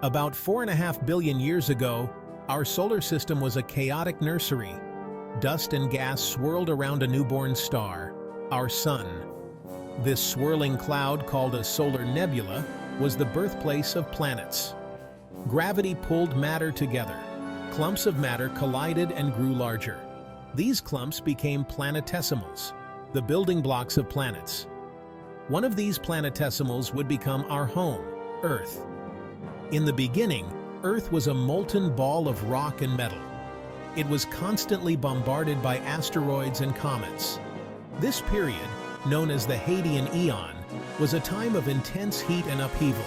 About 4.5 billion years ago, our solar system was a chaotic nursery. Dust and gas swirled around a newborn star, our Sun. This swirling cloud, called a solar nebula, was the birthplace of planets. Gravity pulled matter together. Clumps of matter collided and grew larger. These clumps became planetesimals, the building blocks of planets. One of these planetesimals would become our home, Earth. In the beginning, Earth was a molten ball of rock and metal. It was constantly bombarded by asteroids and comets. This period, known as the Hadean Eon, was a time of intense heat and upheaval.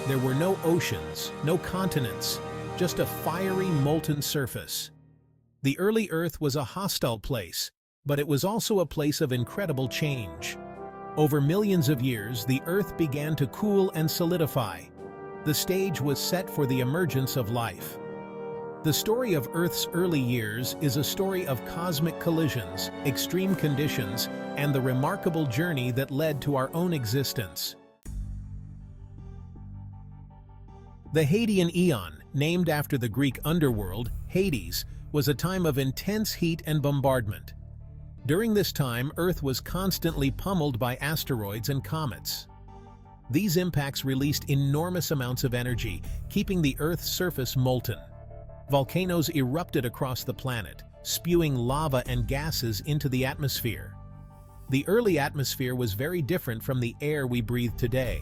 There were no oceans, no continents, just a fiery, molten surface. The early Earth was a hostile place, but it was also a place of incredible change. Over millions of years, the Earth began to cool and solidify. The stage was set for the emergence of life. The story of Earth's early years is a story of cosmic collisions, extreme conditions, and the remarkable journey that led to our own existence. The Hadean Eon, named after the Greek underworld, Hades, was a time of intense heat and bombardment. During this time, Earth was constantly pummeled by asteroids and comets. These impacts released enormous amounts of energy, keeping the Earth's surface molten. Volcanoes erupted across the planet, spewing lava and gases into the atmosphere. The early atmosphere was very different from the air we breathe today.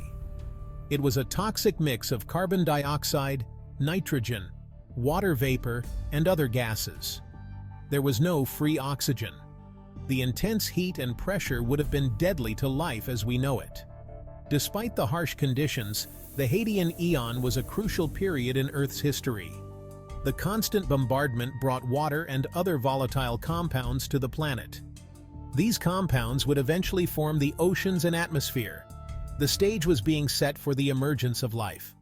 It was a toxic mix of carbon dioxide, nitrogen, water vapor, and other gases. There was no free oxygen. The intense heat and pressure would have been deadly to life as we know it. Despite the harsh conditions, the Hadean Eon was a crucial period in Earth's history. The constant bombardment brought water and other volatile compounds to the planet. These compounds would eventually form the oceans and atmosphere. The stage was being set for the emergence of life.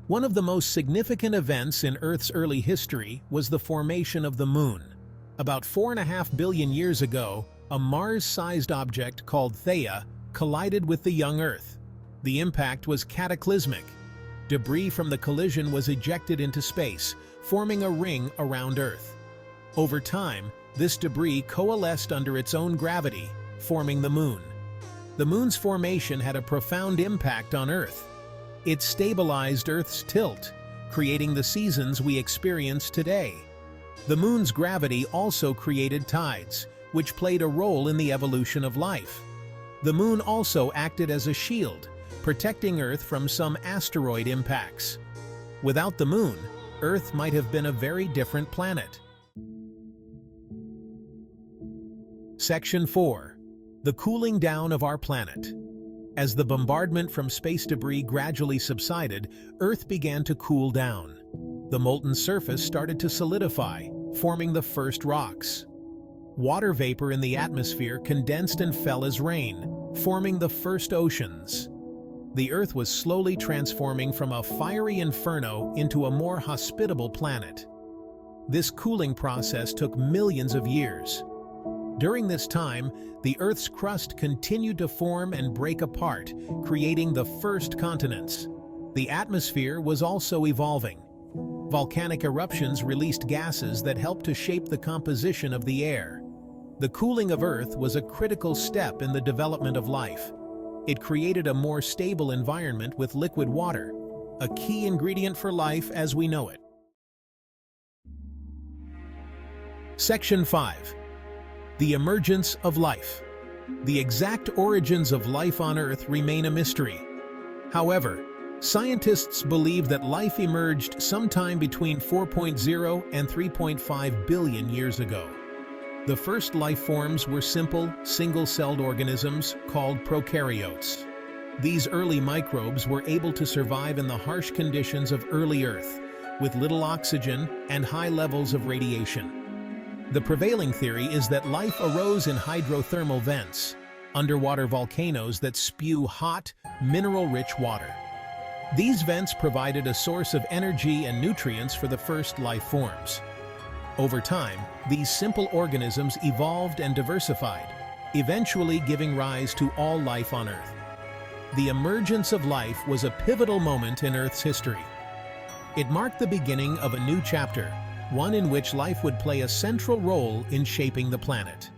One of the most significant events in Earth's early history was the formation of the Moon. About 4.5 billion years ago, a Mars-sized object called Theia collided with the young Earth. The impact was cataclysmic. Debris from the collision was ejected into space, forming a ring around Earth. Over time, this debris coalesced under its own gravity, forming the Moon. The Moon's formation had a profound impact on Earth. It stabilized Earth's tilt, creating the seasons we experience today. The Moon's gravity also created tides, which played a role in the evolution of life. The Moon also acted as a shield, protecting Earth from some asteroid impacts. Without the Moon, Earth might have been a very different planet. Section 4. The cooling down of our planet. As the bombardment from space debris gradually subsided, Earth began to cool down. The molten surface started to solidify, forming the first rocks. Water vapor in the atmosphere condensed and fell as rain, forming the first oceans. The Earth was slowly transforming from a fiery inferno into a more hospitable planet. This cooling process took millions of years. During this time, the Earth's crust continued to form and break apart, creating the first continents. The atmosphere was also evolving. Volcanic eruptions released gases that helped to shape the composition of the air. The cooling of Earth was a critical step in the development of life. It created a more stable environment with liquid water, a key ingredient for life as we know it. Section 5. The emergence of life. The exact origins of life on Earth remain a mystery. However, scientists believe that life emerged sometime between 4.0 and 3.5 billion years ago. The first life forms were simple, single-celled organisms called prokaryotes. These early microbes were able to survive in the harsh conditions of early Earth, with little oxygen and high levels of radiation. The prevailing theory is that life arose in hydrothermal vents, underwater volcanoes that spew hot, mineral-rich water. These vents provided a source of energy and nutrients for the first life forms. Over time, these simple organisms evolved and diversified, eventually giving rise to all life on Earth. The emergence of life was a pivotal moment in Earth's history. It marked the beginning of a new chapter, one in which life would play a central role in shaping the planet.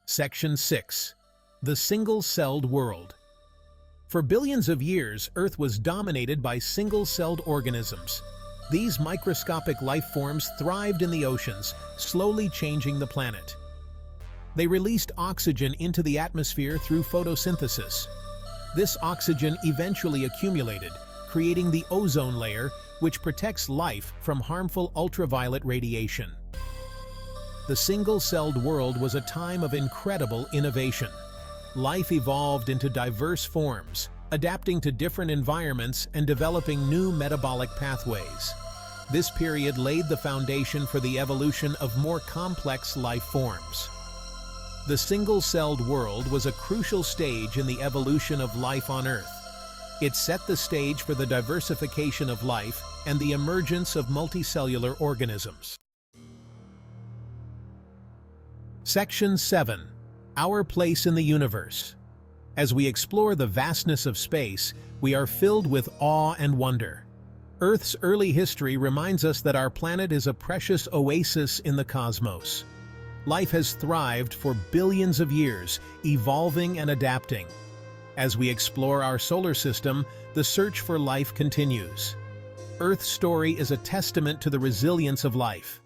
Section 6. The Single-Celled World. For billions of years, Earth was dominated by single-celled organisms. These microscopic life forms thrived in the oceans, slowly changing the planet. They released oxygen into the atmosphere through photosynthesis. This oxygen eventually accumulated, creating the ozone layer, which protects life from harmful ultraviolet radiation. The single-celled world was a time of incredible innovation. Life evolved into diverse forms, adapting to different environments and developing new metabolic pathways. This period laid the foundation for the evolution of more complex life forms. The single-celled world was a crucial stage in the evolution of life on Earth. It set the stage for the diversification of life and the emergence of multicellular organisms. Section 7. Our place in the universe. As we explore the vastness of space, we are filled with awe and wonder. Earth's early history reminds us that our planet is a precious oasis in the cosmos. Life has thrived for billions of years, evolving and adapting. As we explore our solar system, the search for life continues. Earth's story is a testament to the resilience of life.